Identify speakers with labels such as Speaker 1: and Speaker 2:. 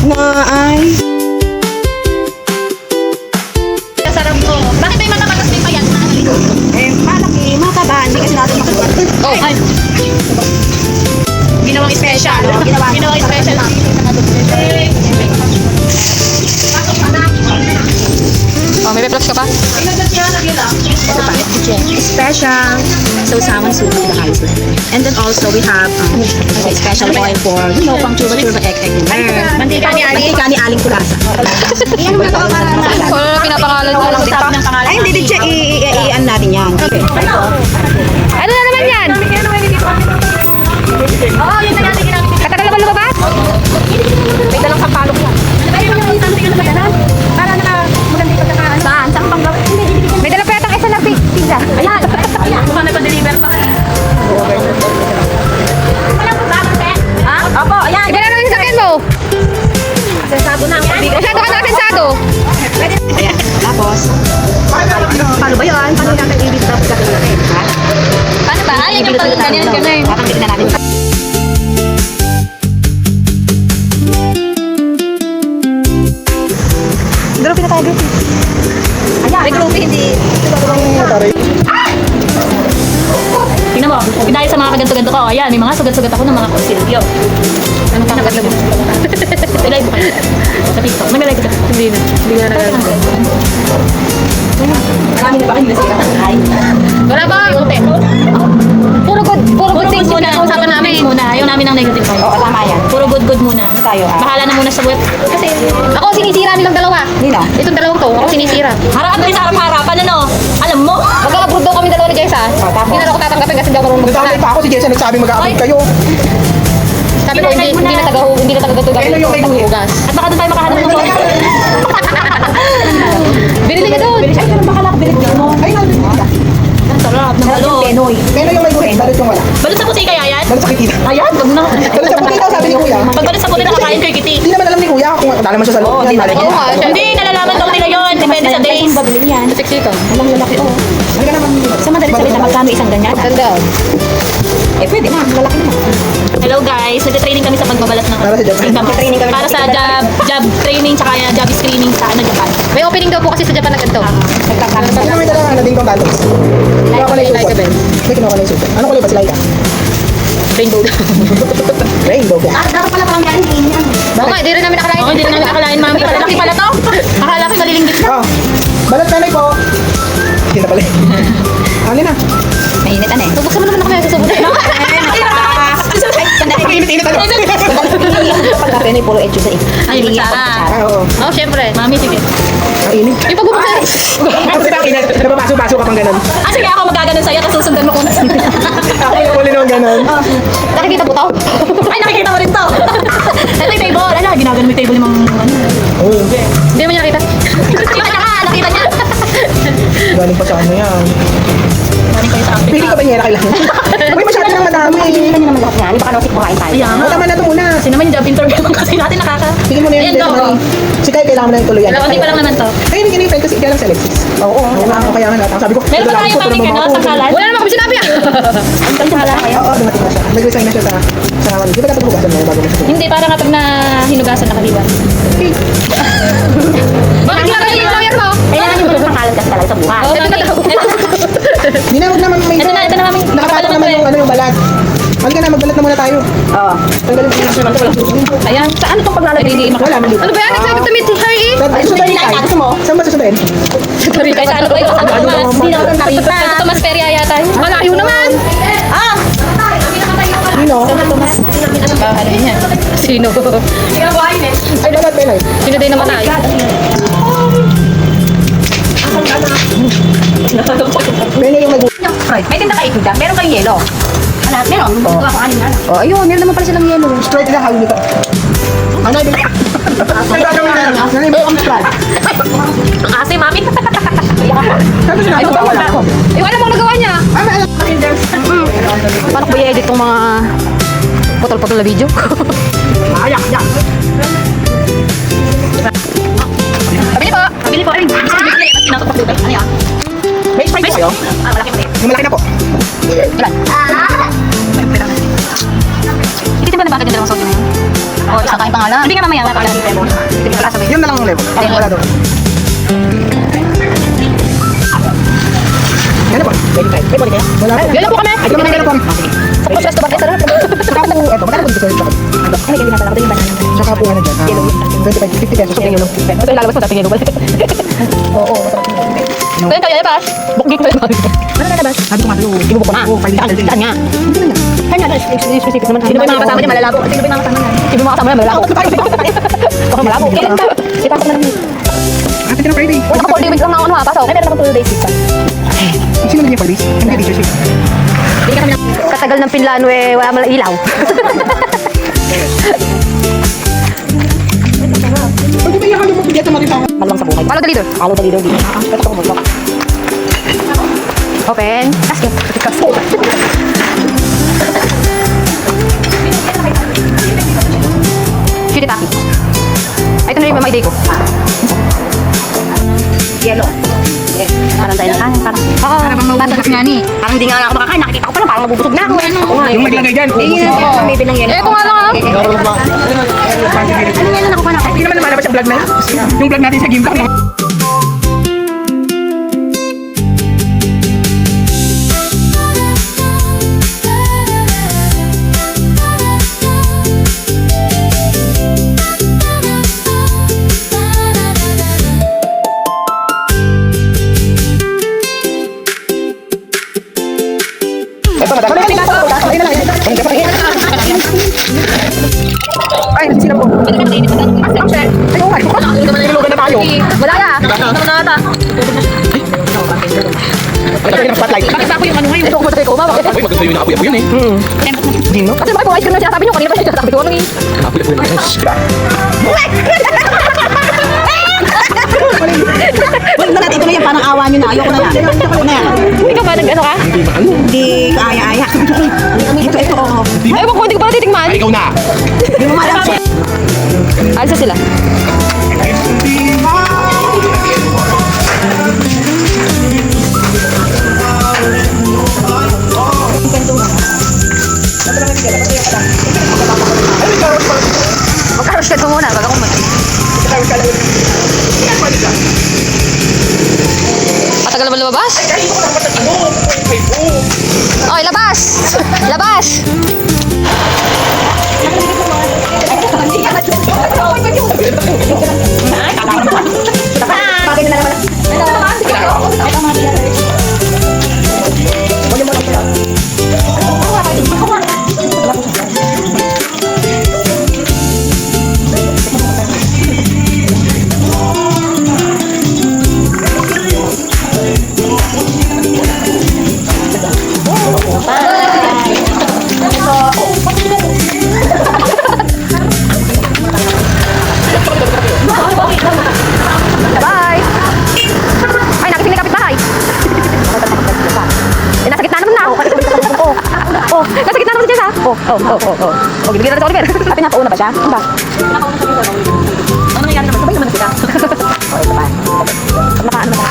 Speaker 1: na ay.
Speaker 2: Sarap ko. Bakit may mata-matas din pa yan?
Speaker 1: Malaki, mataba. Hindi kasi natin makagawa.
Speaker 2: Oh, ay. Ginawang special. Ginawang special. Oh, may peplats ka pa?
Speaker 1: Special. So, salmon soup with the rice. And then also, we have special oil for, pang churba-churba egg.
Speaker 2: Mantika ni Ali.
Speaker 1: Mantika ni Aling Kulasa.
Speaker 2: Yan ang pinapakalan. Wala na pinapangalan ko lang sabi ng pangalan.
Speaker 1: Ay, hindi din siya i-an natin yan. Okay.
Speaker 2: Ano na naman yan? Oo, yun na natin ginamit. Katagal naman lumabas? May dalang sampalok lang. Para naka-maganda yung pagkakaan. Saan? Saan pang gawin? May dala pa yatang isa na pizza. Ayan. Mukhang nagpa-deliver pa. Ha? Opo, ayan. Iba na naman yung sakyan mo. Sensado na. Masyado ka na sensado.
Speaker 1: Ayan. Tapos, paano ba yun? Paano natin i-beat up sa natin?
Speaker 2: Paano ba? Ayan yung ganyan.
Speaker 1: Tatanggalin na natin. Groupie na tayo, groupie. Ayan.
Speaker 2: May groupie, hindi. Tingnan mo, dahil sa mga kaganto-ganto ko, ayan, may mga sugat-sugat ako ng mga konsilyo. Ano pa kagat mo? Live mo. Sa TikTok. Nag-live ka? Hindi na. Hindi na nag-live.
Speaker 1: Marami na ba kayo nasira?
Speaker 2: Wala ba? Puro good things muna. Usapan namin muna. Ayaw namin ng negative vibes.
Speaker 1: Oo, tama yan.
Speaker 2: Puro good muna.
Speaker 1: Tayo,
Speaker 2: Bahala na muna sa buwet. Kasi ako sinisira nilang dalawa.
Speaker 1: Nino?
Speaker 2: Itong dalawang to, ako sinisira. Harapan din sa harap-harapan, ano? Alam mo? Magkakabrod daw kami dalawa ni Jessa.
Speaker 1: tapos?
Speaker 2: Hindi na ako tatanggapin kasi hindi ako marunong
Speaker 3: Nagdamay
Speaker 2: magkala.
Speaker 3: pa ako si Jessa nagsabing mag-aabot kayo.
Speaker 2: Sabi ko, hindi na taga-tutugan.
Speaker 3: Kailan yung may
Speaker 2: Taga-ugas. At baka doon tayo makahanap ng tono. Binili ka doon.
Speaker 1: Ay, ganun ba kalakbilit mo?
Speaker 3: Ay, nandun ka.
Speaker 2: Ang sarap ng balot.
Speaker 1: Penoy.
Speaker 3: Kailan yung may gulit? Balot yung wala.
Speaker 2: Balot sa puti kaya yan?
Speaker 3: Balot sa kitita.
Speaker 2: Ayan, wag na.
Speaker 3: Balot sa puti daw sabi ni Kuya.
Speaker 2: Pag balot sa puti nakakain ko yung kiti.
Speaker 3: Hindi naman alam ni Kuya kung wala naman siya sa loob.
Speaker 1: Oo,
Speaker 3: Yan,
Speaker 1: di
Speaker 3: malay
Speaker 1: naman.
Speaker 3: niya.
Speaker 2: Hindi, nalalaman daw nila yun. Depende sa days.
Speaker 1: Babili yan.
Speaker 2: Siksito.
Speaker 1: Walang lalaki to.
Speaker 3: Halika naman.
Speaker 1: Sa madaling salita, magkano isang ganyan?
Speaker 2: Ganda.
Speaker 1: Eh, pwede na. Lalaki na.
Speaker 2: Hello guys, nag-training kami sa pagbabalat ng
Speaker 3: Para sa job.
Speaker 2: income.
Speaker 1: Nagtitraining kami
Speaker 2: Para
Speaker 1: sa
Speaker 2: sa job training tsaka job screening sa Japan. May opening daw po kasi sa Japan na ganito.
Speaker 3: Sabi namin dalawa na din kong balos. Kinuha ko na yung
Speaker 2: Like a
Speaker 3: support.
Speaker 2: bell.
Speaker 3: May kinuha ko na yung support. Ano kulay ba sila yan?
Speaker 2: Rainbow daw.
Speaker 3: Rainbow ka.
Speaker 1: Dapat pala parang galing din yan.
Speaker 2: Oo nga, hindi rin namin nakalain. Oo, hindi rin namin nakalain, mami. Malaki pala to. Akala ko malilinggit.
Speaker 3: Oh. Balot ka na po. Hindi na pala. Ano na?
Speaker 1: Mainit ano eh.
Speaker 2: Subuksan mo naman ako ngayon sa subok.
Speaker 3: Init-init ano?
Speaker 1: Pag na Penoy, puro etcho sa eh.
Speaker 2: Ay,
Speaker 1: Hindi
Speaker 2: kutsara.
Speaker 1: ako kutsara.
Speaker 3: Oo.
Speaker 2: Oo, syempre. Mami, sige.
Speaker 3: Ang init.
Speaker 2: Yung pagbubuksan.
Speaker 3: Kasi bakit napapaso-paso ka pang ganun.
Speaker 2: Ah, sige ako magaganon sa'yo tapos susundan mo kung
Speaker 3: Ako yung huli nung ganun.
Speaker 2: nakikita po to? Ay, nakikita mo rin to. Ito yung table. Ala, ginagano mo yung table yung mga ano.
Speaker 3: Oo.
Speaker 2: Hindi mo niya nakita. Nakita niya ka, nakita niya.
Speaker 3: Galing pa sa ano yan.
Speaker 2: Galing kayo sa akin.
Speaker 3: Pili ka ba niya kailangan? Uy, masyado nang madami.
Speaker 1: Pilihan nyo naman lahat yan. Baka nausik mo kain tayo.
Speaker 2: Ayan.
Speaker 3: Tama na ito muna.
Speaker 2: Kasi naman yung job interview naman kasi natin nakaka...
Speaker 3: Tigil mo na
Speaker 2: Ayan
Speaker 3: yung
Speaker 2: to.
Speaker 3: delivery. Si Kai, kailangan mo na yung tuluyan.
Speaker 2: Dalawang di pa lang naman to.
Speaker 3: Ay, hindi ganito kasi ikaw lang sa Alexis.
Speaker 1: Oo.
Speaker 3: Oo, kaya nga natin. Sabi ko,
Speaker 2: Meron ba
Speaker 3: ito lang,
Speaker 2: tayo
Speaker 3: susunod
Speaker 2: mami
Speaker 3: mo
Speaker 2: ano,
Speaker 3: mga
Speaker 2: sa
Speaker 3: puno.
Speaker 2: kalan? Wala naman kami sinabi ah. Ang kalan kayo?
Speaker 3: Oo, dumating na siya. Nag-resign na siya sa di ba dapat bukasan mo bago mo siya?
Speaker 2: Hindi, para kapag na hinugasan nakaliban. Bakit nga kayo yung lawyer mo?
Speaker 1: Kailangan nyo ba pangkalan kasi talaga sa buhay?
Speaker 2: Oo, mami.
Speaker 3: Hindi na, huwag naman may...
Speaker 2: Ito na mami.
Speaker 3: Nakapatok naman yung, ano, yung balat. Halika na, magbalat na muna tayo.
Speaker 1: Oo.
Speaker 3: Tanggalin mo na.
Speaker 2: Ayan. Saan itong paglalagay? Hindi
Speaker 3: Wala, mali.
Speaker 2: Ano ba yan? Nagsabi to meet her eh.
Speaker 3: Susunod
Speaker 1: Ay,
Speaker 3: tayo.
Speaker 1: gusto mo?
Speaker 3: Saan ba susunod?
Speaker 2: Sorry, kaya ano kayo? Sa Tomas.
Speaker 1: Hindi na ako ng taripa.
Speaker 2: Sa Tomas Feria yata. Malayo naman. Ah!
Speaker 3: Sino?
Speaker 2: Ano yun yan? Sino?
Speaker 3: Ay, balat, Penoy.
Speaker 2: Sino din naman tayo?
Speaker 3: Penoy yung may
Speaker 1: May tinda ka ikuda. Meron kayong yelo. Ano? Meron? Oo. Ako anin na.
Speaker 2: Oh, ayun. Meron naman pala silang yellow.
Speaker 3: straight na hawin nito. Ano yung... Ang gagawin na. Ano yung plan?
Speaker 2: Kasi, mami.
Speaker 3: Saan siya
Speaker 2: Ay,
Speaker 3: nasa
Speaker 2: wala.
Speaker 3: ako?
Speaker 2: Ay, wala mong nagawa niya. Paano ko ba i-edit tong mga putol-putol na video?
Speaker 3: Ayak, ayak.
Speaker 2: Pabili po. Pabili po. Ay, gusto ko bibili. Tapos pinasok ko. Ano yan?
Speaker 3: May spike po kayo?
Speaker 2: Ah, malaki mali.
Speaker 3: Yung malaki na po.
Speaker 2: Ilan? Hindi ba na bakit yung dalawang soju na yun? O, isang kain pangalan. Hindi
Speaker 1: nga mamaya, wala lang level. Wala sabay.
Speaker 3: Yun na lang ang level. Wala doon. Yan na po. Wala po.
Speaker 2: Yan lang po kami.
Speaker 3: Ay, kami na gano'n po.
Speaker 2: Sa puso, esto ba? Esto na.
Speaker 3: Saka po, eto, magkano po dessert?
Speaker 1: Ay, hindi na pala. Ito yung banana.
Speaker 3: Saka po ano dyan, 25, 50 pesos. Okay, yun.
Speaker 2: Ito yung lalabas ko sa tingin ko.
Speaker 1: Oo.
Speaker 2: Kaya kaya pa. Bukgi ko sa
Speaker 1: Ano na labas?
Speaker 3: Sabi ko nga sa'yo,
Speaker 2: Ibubuk ko na.
Speaker 3: Oo, 5
Speaker 2: Saan nga?
Speaker 3: Hindi na yan.
Speaker 1: Kanya na, specific naman.
Speaker 2: Sino ba yung mga kasama niya? Malalabo.
Speaker 1: Sino ba yung mga kasama niya?
Speaker 2: Sino mga kasama niya? Malalabo. Baka malabo.
Speaker 1: Kailan ba? Ipasok na namin.
Speaker 3: Ate na Friday.
Speaker 2: Wala ka 4 days lang na ako pasok.
Speaker 1: Ay, meron akong 2 days dito.
Speaker 3: Sino na niya Fridays? Hindi teachers eh.
Speaker 1: Hindi kami na...
Speaker 2: Katagal ng Pinlano eh, wala malang ilaw.
Speaker 3: Pag di ba yung mo pigyan sa mga tao?
Speaker 1: Maluwang sa buhay.
Speaker 2: Follow the leader.
Speaker 1: Follow the leader. Ito ko mo.
Speaker 2: Open. Basket. Shitty taki. Ay, ito na yung mamay day ko.
Speaker 1: Yellow. Parang tayo na kanin. Parang...
Speaker 3: Parang
Speaker 1: nga ni. Parang hindi nga ako makakain. Nakikita ko pa lang. Parang mabubusog na ako. Ako nga.
Speaker 3: Yung maglagay dyan.
Speaker 1: May binang yellow.
Speaker 2: Eh, kung ano nga.
Speaker 1: Ano yan na nakuha na?
Speaker 3: Hindi naman lumalabas yung vlog na yun. Yung vlog natin sa game talk. Ito na dapat. Ay, sila po. Ay, oo nga. Nilulugan na tayo.
Speaker 2: Wala ya. Ano na ata?
Speaker 3: Ito yung spotlight.
Speaker 2: Bakit ako yung ano ngayon? Ito ako matay ko. Bakit?
Speaker 3: Ay, maganda yung naapoy-apoy yun eh. Dino?
Speaker 2: Kasi bakit po ice cream na sinasabi nyo? Kanina pa yung sinasabi ko. Ano eh?
Speaker 3: Naapoy-apoy na yun.
Speaker 1: Wala na natin. Ito na yan. Parang awa nyo na. Ayoko na yan. Ayoko na yan.
Speaker 2: Ikaw ba nag-ano ka?
Speaker 3: Hindi maano.
Speaker 1: Hindi kaaya-aya. Ito.
Speaker 2: Ay, ewan ko, hindi ko pa natitikman.
Speaker 3: Ay, ikaw na.
Speaker 1: Hindi mo malam siya.
Speaker 2: Alsa sila. Magkaroon ka muna, baga kung Patagal naman lumabas? Oy, labas! Labas! Bye! Ay, nakising na kapitbahay. Eh, nasa gitna naman na. Oh, nasa gitna naman si Jess, ha? Oh. Oh, bibigyan na sa Oliver.
Speaker 1: At pinapauna ba siya? Ano ba?
Speaker 2: Ano nangyari naman? Sabay naman na sila.
Speaker 1: O, ito pa. Pag nakaano na.